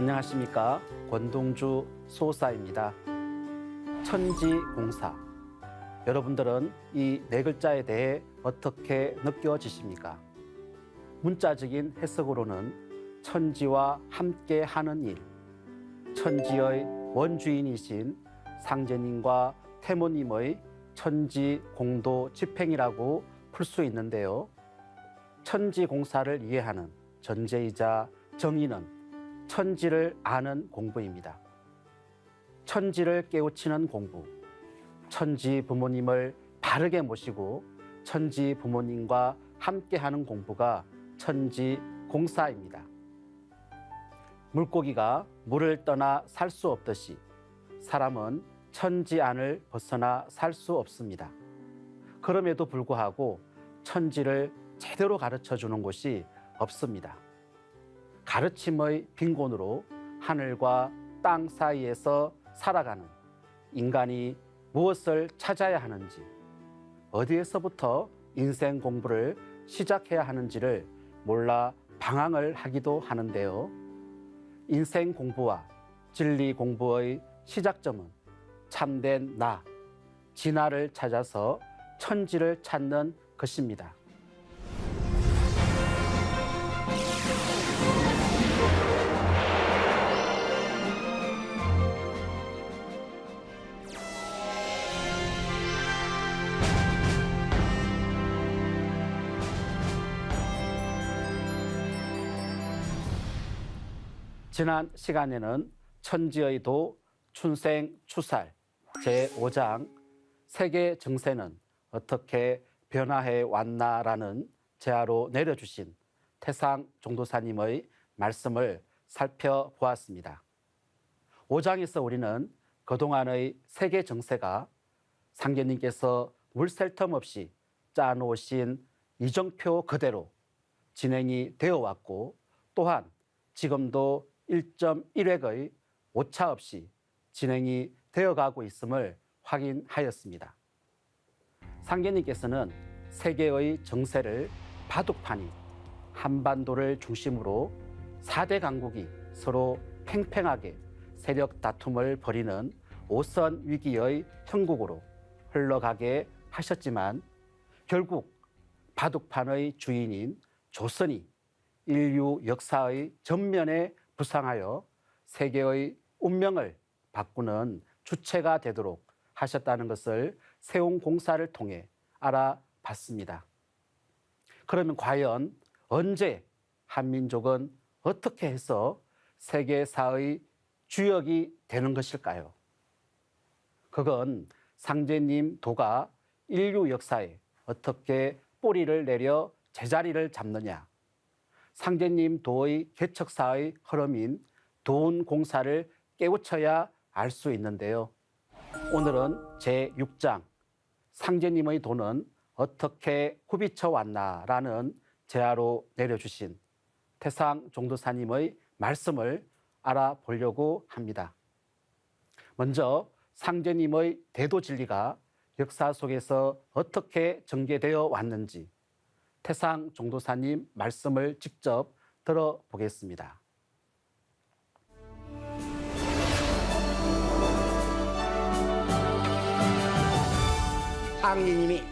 안녕하십니까. 권동주 수호사입니다. 천지공사. 여러분들은 이 네 글자에 대해 어떻게 느껴지십니까? 문자적인 해석으로는 천지와 함께 하는 일, 천지의 원주인이신 상제님과 태모님의 천지 공도 집행이라고 풀 수 있는데요. 천지공사를 이해하는 전제이자 정의는 천지를 아는 공부입니다. 천지를 깨우치는 공부, 천지 부모님을 바르게 모시고 천지 부모님과 함께하는 공부가 천지공사입니다. 물고기가 물을 떠나 살 수 없듯이 사람은 천지 안을 벗어나 살 수 없습니다. 그럼에도 불구하고 천지를 제대로 가르쳐 주는 곳이 없습니다. 가르침의 빈곤으로 하늘과 땅 사이에서 살아가는 인간이 무엇을 찾아야 하는지, 어디에서부터 인생 공부를 시작해야 하는지를 몰라 방황을 하기도 하는데요. 인생 공부와 진리 공부의 시작점은 참된 나, 진화를 찾아서 천지를 찾는 것입니다. 지난 시간에는 천지의 도, 춘생, 추살 제5장 세계 정세는 어떻게 변화해 왔나라는 제하로 내려주신 태상 종도사님의 말씀을 살펴보았습니다. 5장에서 우리는 그동안의 세계 정세가 상제님께서 물샐 틈 없이 짜놓으신 이정표 그대로 진행이 되어 왔고, 또한 지금도 1.1획의 오차 없이 진행이 되어가고 있음을 확인하였습니다. 상제님께서는 세계의 정세를 바둑판이 한반도를 중심으로 4대 강국이 서로 팽팽하게 세력 다툼을 벌이는 5선 위기의 형국으로 흘러가게 하셨지만, 결국 바둑판의 주인인 조선이 인류 역사의 전면에 부상하여 세계의 운명을 바꾸는 주체가 되도록 하셨다는 것을 세운공사를 통해 알아봤습니다. 그러면 과연 언제 한민족은 어떻게 해서 세계사의 주역이 되는 것일까요? 그건 상제님 도가 인류 역사에 어떻게 뿌리를 내려 제자리를 잡느냐, 상제님 도의 개척사의 흐름인 도운공사를 깨우쳐야 알 수 있는데요. 오늘은 제6장 상제님의 도는 어떻게 후비쳐 왔나라는 제하로 내려주신 태상 종도사님의 말씀을 알아보려고 합니다. 먼저 상제님의 대도 진리가 역사 속에서 어떻게 전개되어 왔는지 태상 종도사님 말씀을 직접 들어보겠습니다. 상제님이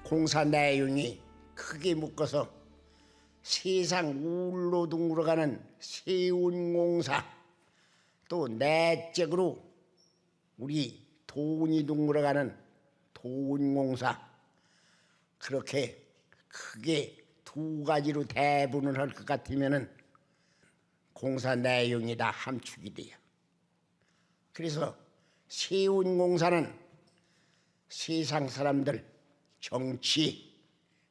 공사 내용이 크게 묶어서 세상 울로둥으로 가는 세운공사, 또 내적으로 우리 돈이둥으로 가는 돈공사, 그렇게 크게 두 가지로 대분을 할 것 같으면은 공사 내용이 다 함축이 돼요. 그래서 세운공사는 세상 사람들 정치,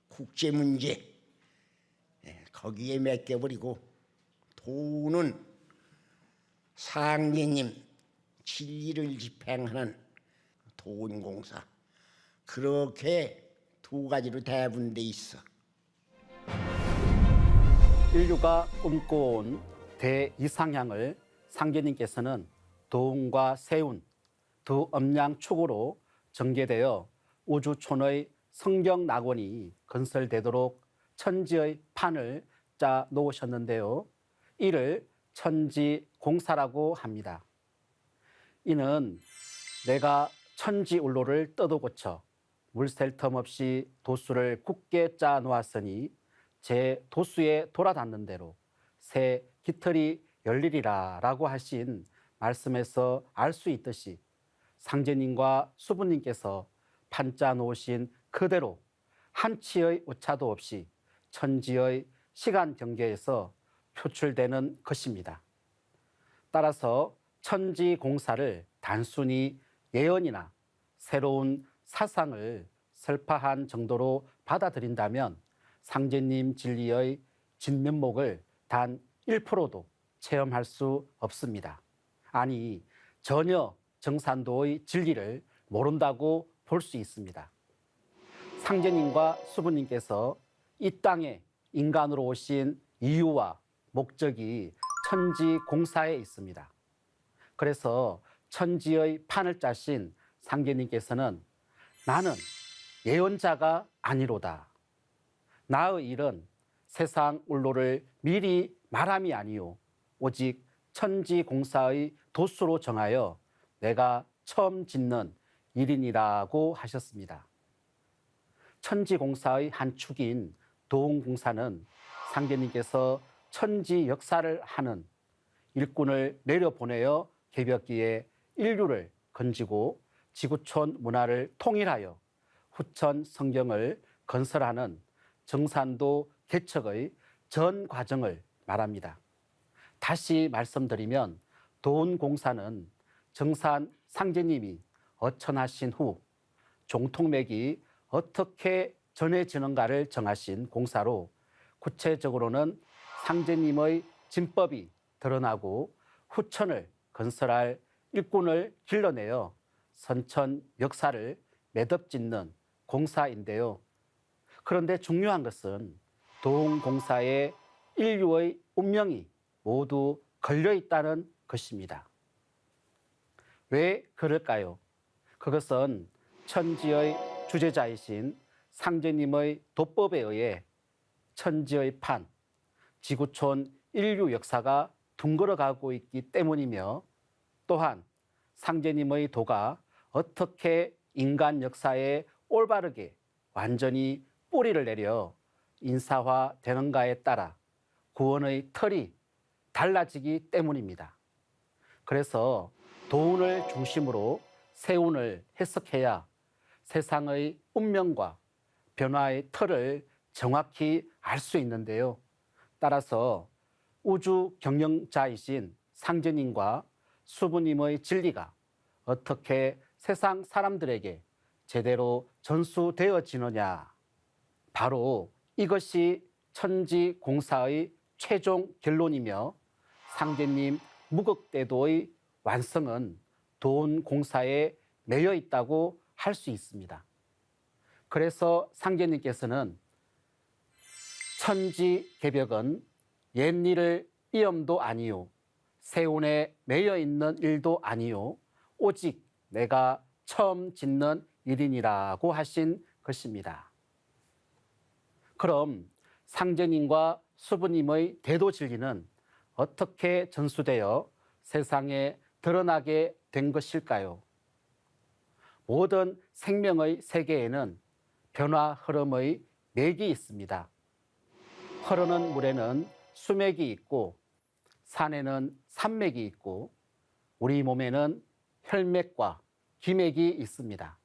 국제 문제 거기에 맡겨버리고, 도는 상제님 진리를 집행하는 도운공사, 그렇게 두 가지로 대분돼 있어. 인류가 꿈꿔온 대이상향을 상제님께서는 도운과 세운 두 음양축으로 전개되어 우주촌의 성경 낙원이 건설되도록 천지의 판을 짜 놓으셨는데요. 이를 천지공사라고 합니다. 이는 내가 천지울로를 떠도 고쳐 물샐 틈 없이 도수를 굳게 짜 놓았으니 제 도수에 돌아닿는 대로 새 깃털이 열리리라 라고 하신 말씀에서 알 수 있듯이 상제님과 수부님께서 판짜 놓으신 그대로 한치의 오차도 없이 천지의 시간 경계에서 표출되는 것입니다. 따라서 천지공사를 단순히 예언이나 새로운 사상을 설파한 정도로 받아들인다면 상제님 진리의 진면목을 단 1%도 체험할 수 없습니다. 아니, 전혀 정산도의 진리를 모른다고 볼 수 있습니다. 상제님과 수부님께서 이 땅에 인간으로 오신 이유와 목적이 천지공사에 있습니다. 그래서 천지의 판을 짜신 상제님께서는 나는 예언자가 아니로다. 나의 일은 세상 울로를 미리 말함이 아니요 오직 천지공사의 도수로 정하여 내가 처음 짓는 일인이라고 하셨습니다. 천지공사의 한 축인 도운공사는 상제님께서 천지 역사를 하는 일꾼을 내려보내어 개벽기에 인류를 건지고 지구촌 문화를 통일하여 후천 성경을 건설하는 정산도 개척의 전 과정을 말합니다. 다시 말씀드리면 도운공사는 정산 상제님이 어천하신 후 종통맥이 어떻게 전해지는가를 정하신 공사로 구체적으로는 상제님의 진법이 드러나고 후천을 건설할 일꾼을 길러내어 선천 역사를 매듭짓는 공사인데요. 그런데 중요한 것은 도운공사에 인류의 운명이 모두 걸려있다는 것입니다. 왜 그럴까요? 그것은 천지의 주재자이신 상제님의 도법에 의해 천지의 판, 지구촌 인류 역사가 둥글어가고 있기 때문이며 또한 상제님의 도가 어떻게 인간 역사에 올바르게 완전히 뿌리를 내려 인사화되는가에 따라 구원의 틀이 달라지기 때문입니다. 그래서 도운을 중심으로 세운을 해석해야 세상의 운명과 변화의 틀을 정확히 알 수 있는데요. 따라서 우주 경영자이신 상제님과 수부님의 진리가 어떻게 세상 사람들에게 제대로 전수되어지느냐. 바로 이것이 천지공사의 최종 결론이며 상제님 무극대도의 완성은 도운공사에 매여 있다고 할 수 있습니다. 그래서 상제님께서는 천지개벽은 옛일을 띄엄도 아니요 세운에 매여 있는 일도 아니요 오직 내가 처음 짓는 일이니라고 하신 것입니다. 그럼 상제님과 수부님의 대도 진리는 어떻게 전수되어 세상에 드러나게 된 것일까요? 모든 생명의 세계에는 변화 흐름의 맥이 있습니다. 흐르는 물에는 수맥이 있고 산에는 산맥이 있고 우리 몸에는 혈맥과 기맥이 있습니다.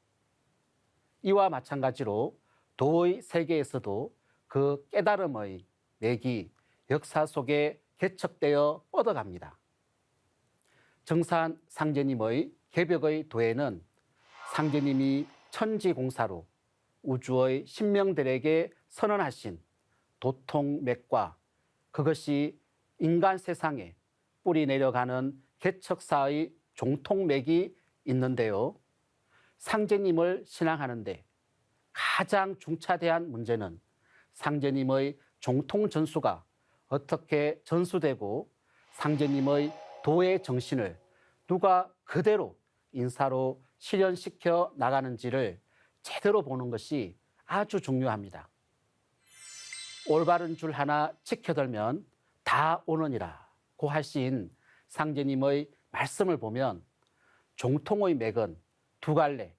이와 마찬가지로 도의 세계에서도 그 깨달음의 맥이 역사 속에 개척되어 뻗어갑니다. 정산 상제님의 개벽의 도에는 상제님이 천지공사로 우주의 신명들에게 선언하신 도통맥과 그것이 인간 세상에 뿌리 내려가는 개척사의 종통맥이 있는데요. 상제님을 신앙하는데 가장 중차대한 문제는 상제님의 종통전수가 어떻게 전수되고 상제님의 도의 정신을 누가 그대로 인사로 실현시켜 나가는지를 제대로 보는 것이 아주 중요합니다. 올바른 줄 하나 지켜들면 다 오느니라 하신 상제님의 말씀을 보면 종통의 맥은 두 갈래,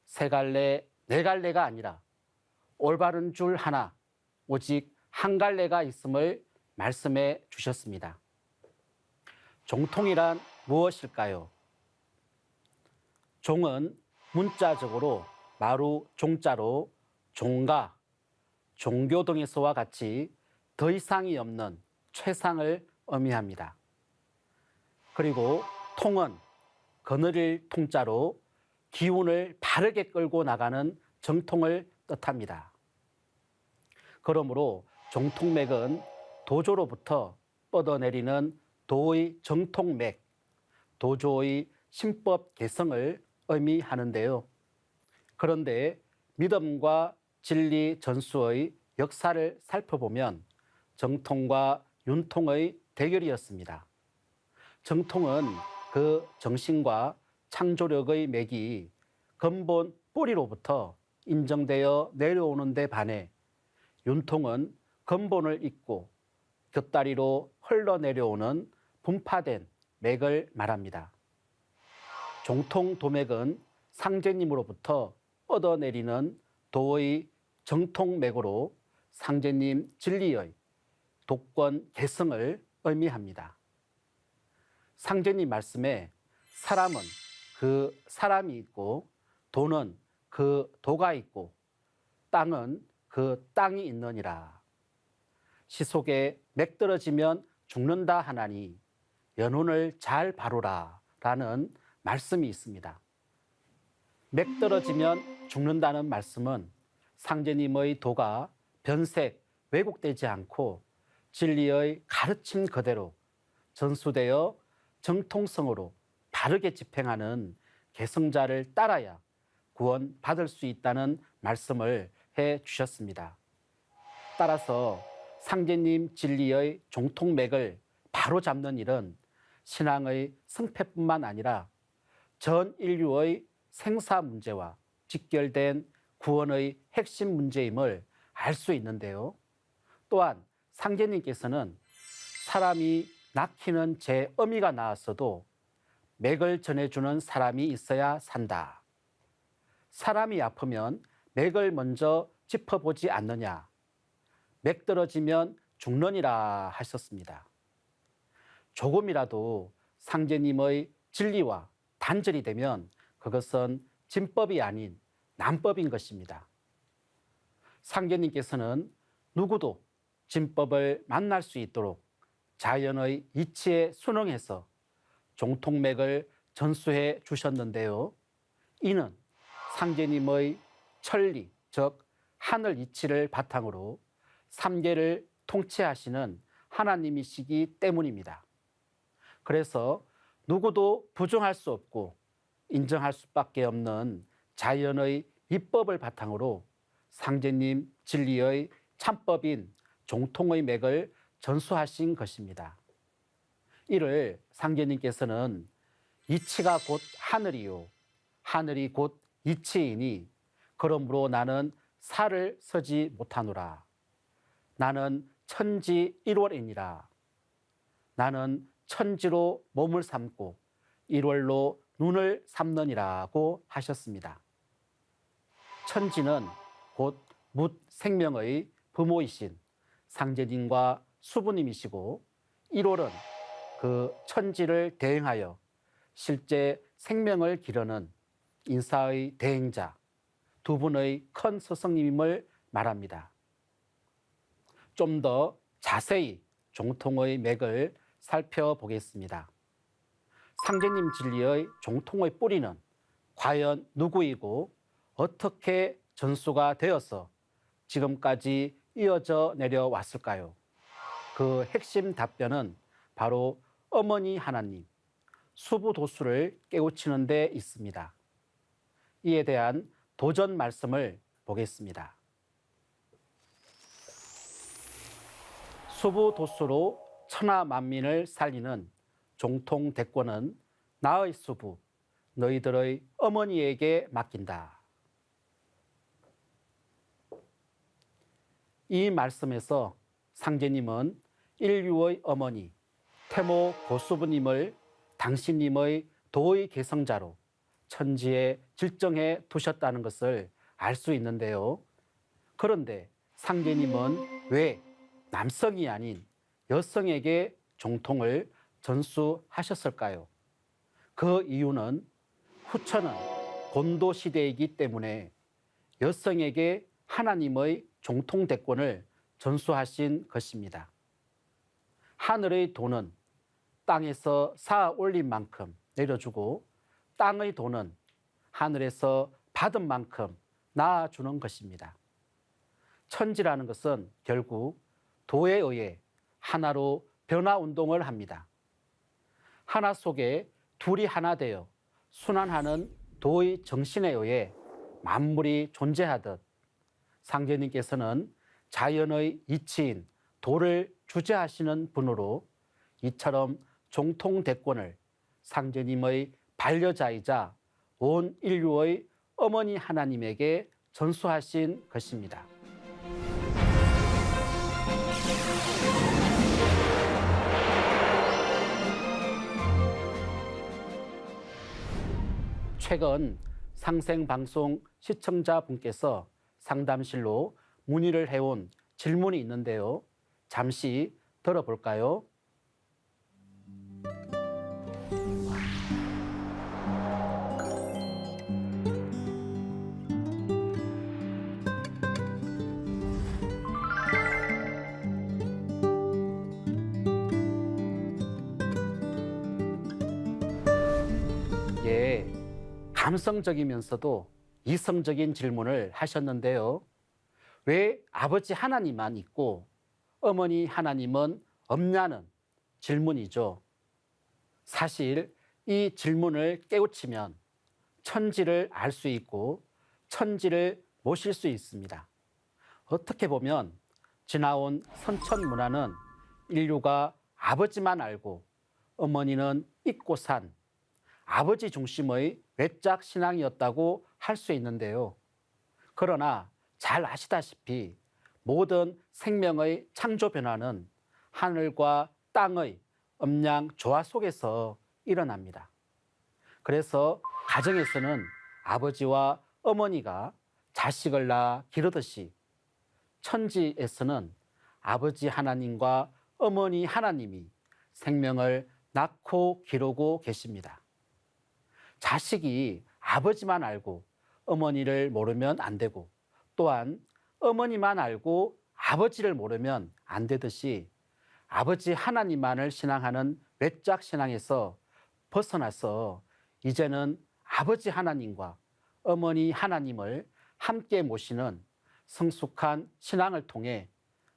세 갈래, 네 갈래가 아니라 올바른 줄 하나, 오직 한 갈래가 있음을 말씀해 주셨습니다. 종통이란 무엇일까요? 종은 문자적으로 마루 종자로 종가, 종교 등에서와 같이 더 이상이 없는 최상을 의미합니다. 그리고 통은 거느릴 통자로 기운을 바르게 끌고 나가는 정통을 뜻합니다. 그러므로 종통맥은 도조로부터 뻗어내리는 도의 정통맥, 도조의 신법 개성을 의미하는데요. 그런데 믿음과 진리 전수의 역사를 살펴보면 정통과 윤통의 대결이었습니다. 정통은 그 정신과 창조력의 맥이 근본 뿌리로부터 인정되어 내려오는 데 반해 윤통은 근본을 잇고 곁다리로 흘러내려오는 분파된 맥을 말합니다. 종통 도맥은 상제님으로부터 뻗어내리는 도의 정통맥으로 상제님 진리의 독권 개성을 의미합니다. 상제님 말씀에 사람은 그 사람이 있고 도는 그 도가 있고 땅은 그 땅이 있느니라. 시속에 맥 떨어지면 죽는다 하나니 연훈을 잘 바루라 라는 말씀이 있습니다. 맥 떨어지면 죽는다는 말씀은 상제님의 도가 변색, 왜곡되지 않고 진리의 가르침 그대로 전수되어 정통성으로 바르게 집행하는 개성자를 따라야 구원받을 수 있다는 말씀을 해 주셨습니다. 따라서 상제님 진리의 종통맥을 바로 잡는 일은 신앙의 승패뿐만 아니라 전 인류의 생사 문제와 직결된 구원의 핵심 문제임을 알 수 있는데요. 또한 상제님께서는 사람이 낳기는 제 어미가 낳았어도 맥을 전해주는 사람이 있어야 산다. 사람이 아프면 맥을 먼저 짚어보지 않느냐. 맥 떨어지면 죽느니라 하셨습니다. 조금이라도 상제님의 진리와 단절이 되면 그것은 진법이 아닌 남법인 것입니다. 상제님께서는 누구도 진법을 만날 수 있도록 자연의 이치에 순응해서 종통맥을 전수해 주셨는데요. 이는 상제님의 천리, 즉 하늘 이치를 바탕으로 삼계를 통치하시는 하나님이시기 때문입니다. 그래서 누구도 부정할 수 없고 인정할 수밖에 없는 자연의 이법을 바탕으로 상제님 진리의 참법인 종통의 맥을 전수하신 것입니다. 이를 상제님께서는 이치가 곧 하늘이요 하늘이 곧 이치이니 그러므로 나는 살을 서지 못하노라. 나는 천지 1월이니라. 나는 천지로 몸을 삼고 1월로 눈을 삼느니라고 하셨습니다. 천지는 곧 묻 생명의 부모이신 상제님과 수부님이시고 1월은 그 천지를 대행하여 실제 생명을 기르는 인사의 대행자 두 분의 큰 스승님임을 말합니다. 좀 더 자세히 종통의 맥을 살펴보겠습니다. 상제님 진리의 종통의 뿌리는 과연 누구이고 어떻게 전수가 되어서 지금까지 이어져 내려왔을까요? 그 핵심 답변은 바로 어머니 하나님, 수부도수를 깨우치는 데 있습니다. 이에 대한 도전 말씀을 보겠습니다. 수부도수로 천하 만민을 살리는 종통 대권은 나의 수부, 너희들의 어머니에게 맡긴다. 이 말씀에서 상제님은 인류의 어머니, 태모 고수부님을 당신님의 도의 계성자로 천지에 질정해 두셨다는 것을 알 수 있는데요. 그런데 상제님은 왜 남성이 아닌 여성에게 종통을 전수하셨을까요? 그 이유는 후천은 곤도 시대이기 때문에 여성에게 하나님의 종통대권을 전수하신 것입니다. 하늘의 돈은 땅에서 쌓아 올린 만큼 내려주고 땅의 돈은 하늘에서 받은 만큼 낳아주는 것입니다. 천지라는 것은 결국 도에 의해 하나로 변화운동을 합니다. 하나 속에 둘이 하나 되어 순환하는 도의 정신에 의해 만물이 존재하듯 상제님께서는 자연의 이치인 도를 주재하시는 분으로 이처럼 종통대권을 상제님의 반려자이자 온 인류의 어머니 하나님에게 전수하신 것입니다. 최근 상생방송 시청자분께서 상담실로 문의를 해온 질문이 있는데요. 잠시 들어볼까요? 예, 감성적이면서도 이성적인 질문을 하셨는데요. 왜 아버지 하나님만 있고 어머니 하나님은 없냐는 질문이죠. 사실 이 질문을 깨우치면 천지를 알 수 있고 천지를 모실 수 있습니다. 어떻게 보면 지나온 선천 문화는 인류가 아버지만 알고 어머니는 잊고 산 아버지 중심의 외짝 신앙이었다고 할 수 있는데요. 그러나 잘 아시다시피 모든 생명의 창조 변화는 하늘과 땅의 음양 조화 속에서 일어납니다. 그래서 가정에서는 아버지와 어머니가 자식을 낳아 기르듯이 천지에서는 아버지 하나님과 어머니 하나님이 생명을 낳고 기르고 계십니다. 자식이 아버지만 알고 어머니를 모르면 안 되고 또한 어머니만 알고 아버지를 모르면 안 되듯이 아버지 하나님만을 신앙하는 외짝 신앙에서 벗어나서 이제는 아버지 하나님과 어머니 하나님을 함께 모시는 성숙한 신앙을 통해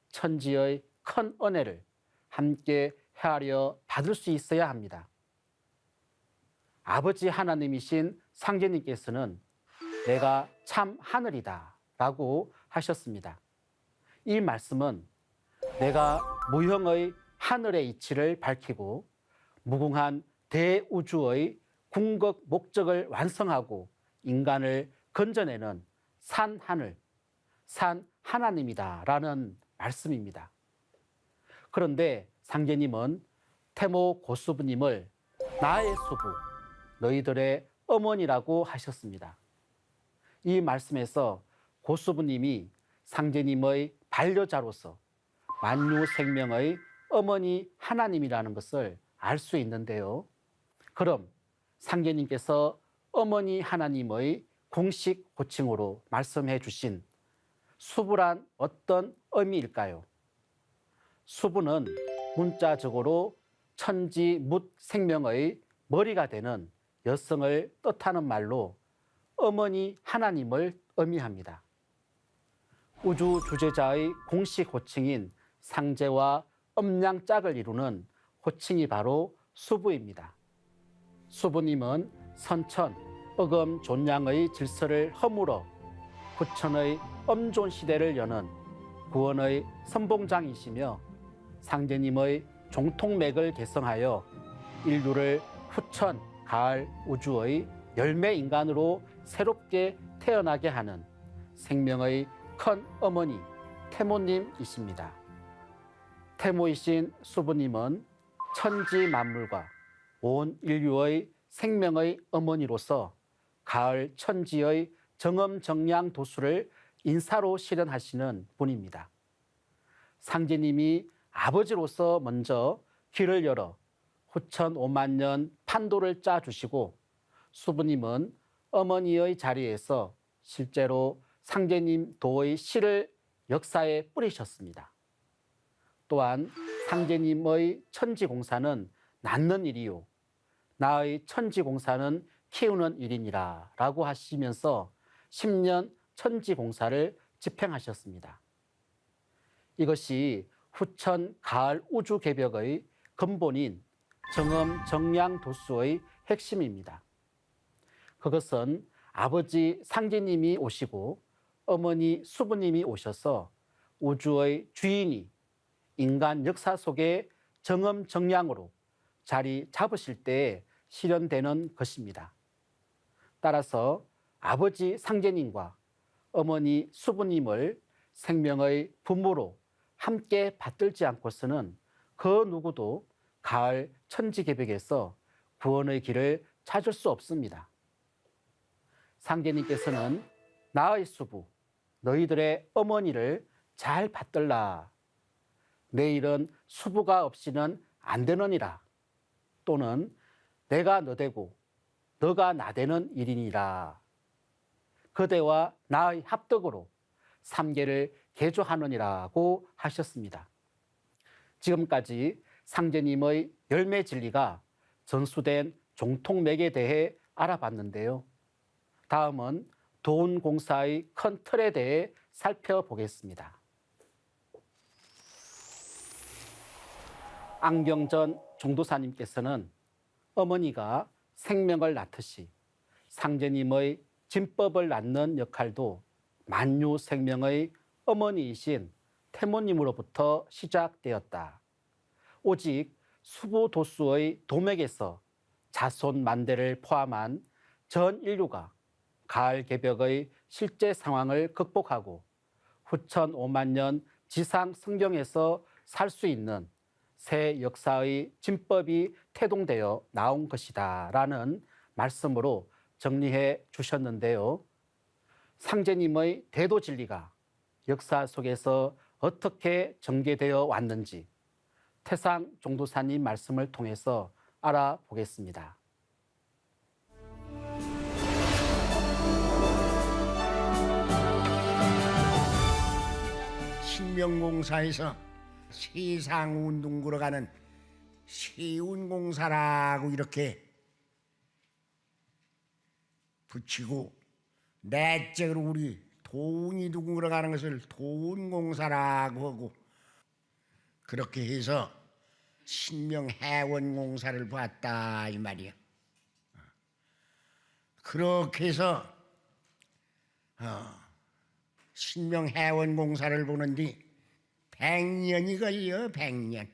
천지의 큰 은혜를 함께 헤아려 받을 수 있어야 합니다. 아버지 하나님이신 상제님께서는 내가 참 하늘이다 라고 하셨습니다. 이 말씀은 내가 무형의 하늘의 이치를 밝히고 무궁한 대우주의 궁극 목적을 완성하고 인간을 건져내는 산 하늘, 산 하나님이다 라는 말씀입니다. 그런데 상제님은 태모 고수부님을 나의 수부, 너희들의 어머니라고 하셨습니다. 이 말씀에서 고수부님이 상제님의 반려자로서 만유 생명의 어머니 하나님이라는 것을 알 수 있는데요. 그럼 상제님께서 어머니 하나님의 공식 호칭으로 말씀해 주신 수부란 어떤 의미일까요? 수부는 문자적으로 천지 묻 생명의 머리가 되는 여성을 뜻하는 말로 어머니 하나님을 의미합니다. 우주 주제자의 공식 호칭인 상제와 음양짝을 이루는 호칭이 바로 수부입니다. 수부님은 선천, 어금 존양의 질서를 허물어 후천의 엄존 시대를 여는 구원의 선봉장이시며 상제님의 종통맥을 개성하여 인류를 후천, 가을 우주의 열매 인간으로 새롭게 태어나게 하는 생명의 큰 어머니 태모님이십니다. 태모이신 수부님은 천지 만물과 온 인류의 생명의 어머니로서 가을 천지의 정엄정량 도수를 인사로 실현하시는 분입니다. 상제님이 아버지로서 먼저 길을 열어 후천 5만 년 판도를 짜주시고 수부님은 어머니의 자리에서 실제로 상제님 도의 씨를 역사에 뿌리셨습니다. 또한 상제님의 천지공사는 낳는 일이요 나의 천지공사는 키우는 일이니라 라고 하시면서 10년 천지공사를 집행하셨습니다. 이것이 후천 가을 우주개벽의 근본인 정엄정량도수의 핵심입니다. 그것은 아버지 상제님이 오시고 어머니 수부님이 오셔서 우주의 주인이 인간 역사 속에 정엄정량으로 자리 잡으실 때 실현되는 것입니다. 따라서 아버지 상제님과 어머니 수부님을 생명의 부모로 함께 받들지 않고서는 그 누구도 가을 천지개벽에서 구원의 길을 찾을 수 없습니다. 상제님께서는 나의 수부, 너희들의 어머니를 잘 받들라. 내일은 수부가 없이는 안 되느니라. 또는 내가 너 되고 너가 나 되는 일이니라. 그대와 나의 합덕으로 삼계를 개조하느니라고 하셨습니다. 지금까지 상제님의 열매 진리가 전수된 종통맥에 대해 알아봤는데요. 다음은 도운공사의 큰 틀에 대해 살펴보겠습니다. 안경전 종도사님께서는 어머니가 생명을 낳듯이 상제님의 진법을 낳는 역할도 만유 생명의 어머니이신 태모님으로부터 시작되었다. 오직 수부도수의 도맥에서 자손 만대를 포함한 전 인류가 가을 개벽의 실제 상황을 극복하고 후천 5만 년 지상 성경에서 살 수 있는 새 역사의 진법이 태동되어 나온 것이다 라는 말씀으로 정리해 주셨는데요. 상제님의 대도 진리가 역사 속에서 어떻게 전개되어 왔는지 태상 종도사님 말씀을 통해서 알아보겠습니다. 신명공사에서 세상운동 걸어가는 세운공사라고 이렇게 붙이고 내적으로 우리 도운이 두고 걸어가는 것을 도운공사라고 하고 그렇게 해서 신명해원공사를 봤다 이 말이야. 그렇게 해서 신명해원공사를 보는데 100년이 걸려. 100년.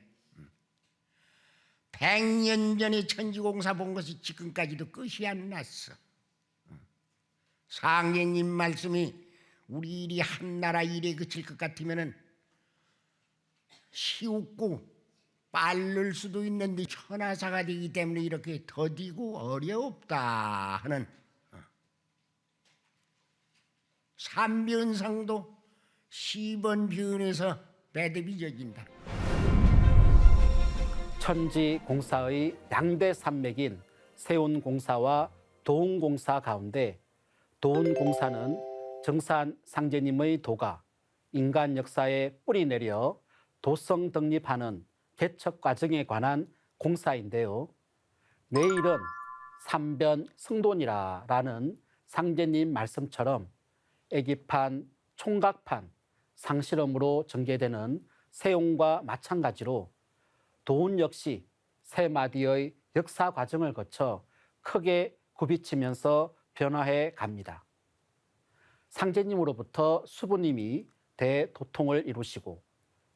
100년 전에 천지공사 본 것이 지금까지도 끝이 안 났어. 상제님 말씀이 우리 일이 한나라 일에 그칠 것 같으면은 쉬웠고 빠를 수도 있는데 천하사가 되기 때문에 이렇게 더디고 어렵다 하는 삼변상도 시번변에서 배듭이 져진다. 천지공사의 양대 산맥인 세운공사와 도운공사 가운데 도운공사는 정산 상제님의 도가 인간 역사에 뿌리 내려 도성 독립하는 개척 과정에 관한 공사인데요. 내일은 삼변 성돈이라라는 상제님 말씀처럼 애기판, 총각판, 상실험으로 전개되는 세용과 마찬가지로 도운 역시 세 마디의 역사 과정을 거쳐 크게 굽이치면서 변화해 갑니다. 상제님으로부터 수부님이 대도통을 이루시고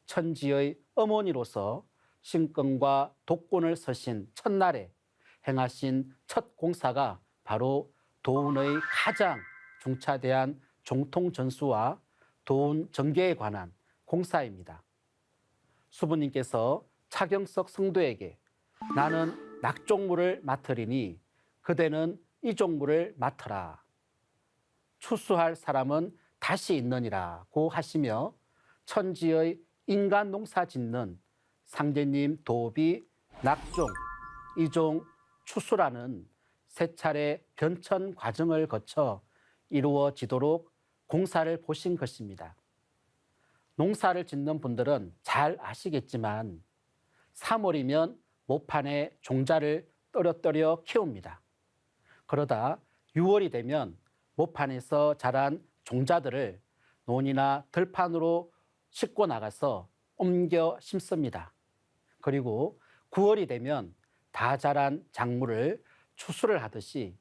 천지의 어머니로서 신권과 독권을 서신 첫날에 행하신 첫 공사가 바로 도운의 가장 중차대한 종통전수와 도운 전개에 관한 공사입니다. 수부님께서 차경석 성도에게 나는 낙종물을 맡으리니 그대는 이종물을 맡으라. 추수할 사람은 다시 있느니라고 하시며 천지의 인간 농사 짓는 상제님 도읍이 낙종, 이종, 추수라는 세 차례 변천 과정을 거쳐 이루어지도록 공사를 보신 것입니다. 농사를 짓는 분들은 잘 아시겠지만 3월이면 모판에 종자를 떨어뜨려 키웁니다. 그러다 6월이 되면 모판에서 자란 종자들을 논이나 들판으로 싣고 나가서 옮겨 심습니다. 그리고 9월이 되면 다 자란 작물을 추수를 하듯이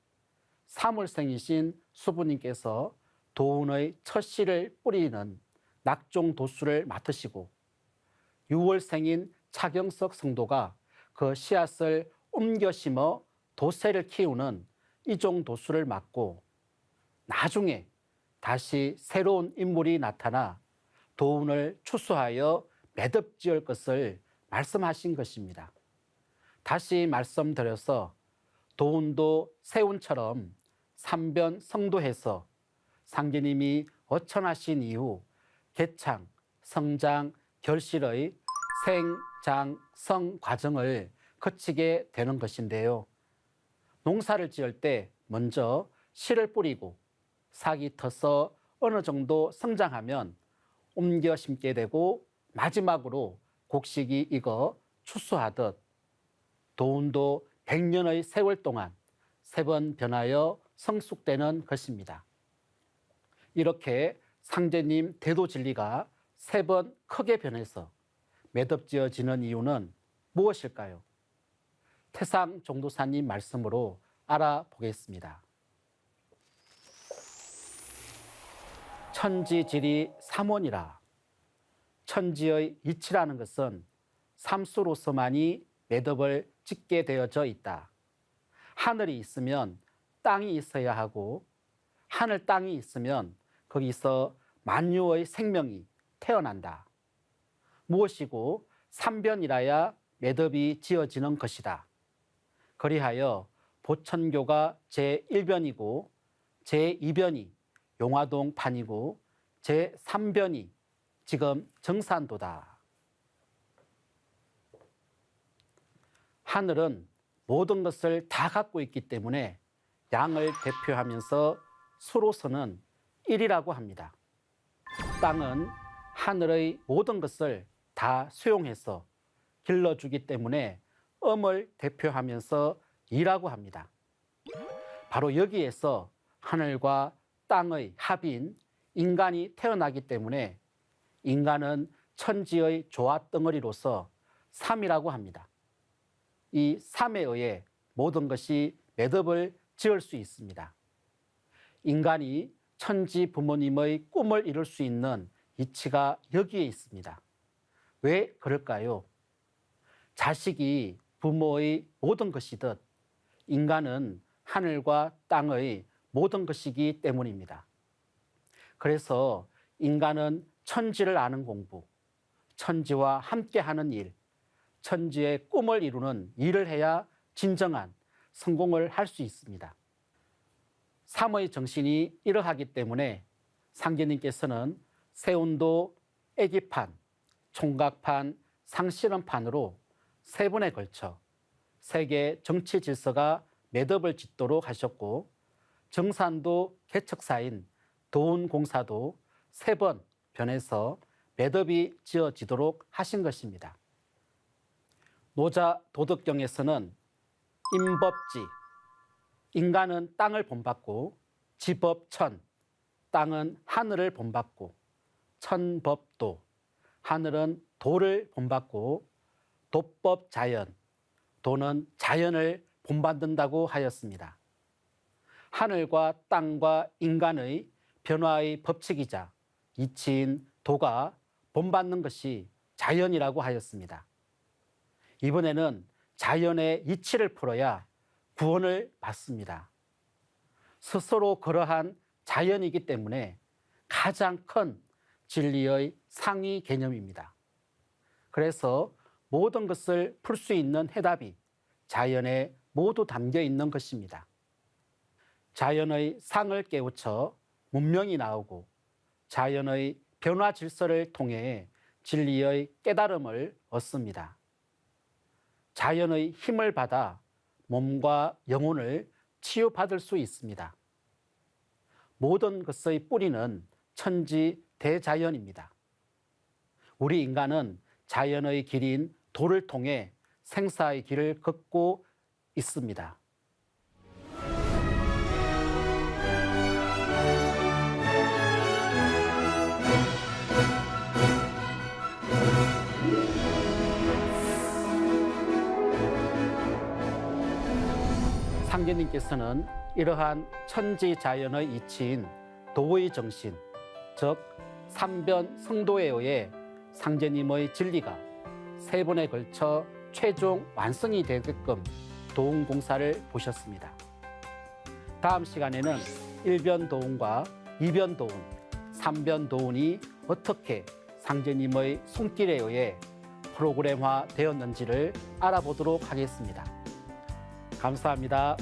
3월생이신 수부님께서 도운의 첫 씨를 뿌리는 낙종 도수를 맡으시고 6월생인 차경석 성도가 그 씨앗을 옮겨 심어 도새를 키우는 이종 도수를 맡고 나중에 다시 새로운 인물이 나타나 도운을 추수하여 매듭 지을 것을 말씀하신 것입니다. 다시 말씀드려서 도운도 세운처럼 삼변 성도해서 상제님이 어천하신 이후 개창, 성장, 결실의 생, 장, 성 과정을 거치게 되는 것인데요. 농사를 지을 때 먼저 씨를 뿌리고 싹이 터서 어느 정도 성장하면 옮겨 심게 되고 마지막으로 곡식이 익어 추수하듯 도운도 100년의 세월 동안 3번 변하여 성숙되는 것입니다. 이렇게 상제님 대도진리가 3번 크게 변해서 매듭지어지는 이유는 무엇일까요? 태상 종도사님 말씀으로 알아보겠습니다. 천지질이 삼원이라. 천지의 이치라는 것은 삼수로서만이 매듭을 짓게 되어져 있다. 하늘이 있으면 땅이 있어야 하고 하늘 땅이 있으면 거기서 만유의 생명이 태어난다. 무엇이고 삼변이라야 매듭이 지어지는 것이다. 그리하여 보천교가 제1변이고 제2변이 용화동판이고 제3변이 지금 정산도다. 하늘은 모든 것을 다 갖고 있기 때문에 양을 대표하면서 수로서는 1이라고 합니다. 땅은 하늘의 모든 것을 다 수용해서 길러주기 때문에 음을 대표하면서 2라고 합니다. 바로 여기에서 하늘과 땅의 합인 인간이 태어나기 때문에 인간은 천지의 조화덩어리로서 3이라고 합니다. 이 3에 의해 모든 것이 매듭을 지을 수 있습니다. 인간이 천지 부모님의 꿈을 이룰 수 있는 이치가 여기에 있습니다. 왜 그럴까요? 자식이 부모의 모든 것이듯 인간은 하늘과 땅의 모든 것이기 때문입니다. 그래서 인간은 천지를 아는 공부, 천지와 함께하는 일, 천지의 꿈을 이루는 일을 해야 진정한 성공을 할 수 있습니다. 삼의 정신이 이러하기 때문에 상제님께서는 세운도 애기판, 총각판, 상실험판으로 3번에 걸쳐 세계 정치 질서가 매듭을 짓도록 하셨고 정산도 개척사인 도운공사도 3번 변해서 매듭이 지어지도록 하신 것입니다. 노자 도덕경에서는 임법지, 인간은 땅을 본받고 지법천, 땅은 하늘을 본받고 천법도, 하늘은 도를 본받고 도법자연, 도는 자연을 본받는다고 하였습니다. 하늘과 땅과 인간의 변화의 법칙이자 이치인 도가 본받는 것이 자연이라고 하였습니다. 이번에는 자연의 이치를 풀어야 구원을 받습니다. 스스로 그러한 자연이기 때문에 가장 큰 진리의 상위 개념입니다. 그래서 모든 것을 풀 수 있는 해답이 자연에 모두 담겨 있는 것입니다. 자연의 상을 깨우쳐 문명이 나오고 자연의 변화 질서를 통해 진리의 깨달음을 얻습니다. 자연의 힘을 받아 몸과 영혼을 치유받을 수 있습니다. 모든 것의 뿌리는 천지 대자연입니다. 우리 인간은 자연의 길인 도를 통해 생사의 길을 걷고 있습니다. 상제님께서는 이러한 천지자연의 이치인 도의 정신, 즉 삼변 성도에 의해 상제님의 진리가 세 번에 걸쳐 최종 완성이 되게끔 도운 공사를 보셨습니다. 다음 시간에는 1변 도운과 2변 도운, 3변 도운이 어떻게 상제님의 손길에 의해 프로그램화 되었는지를 알아보도록 하겠습니다. 감사합니다.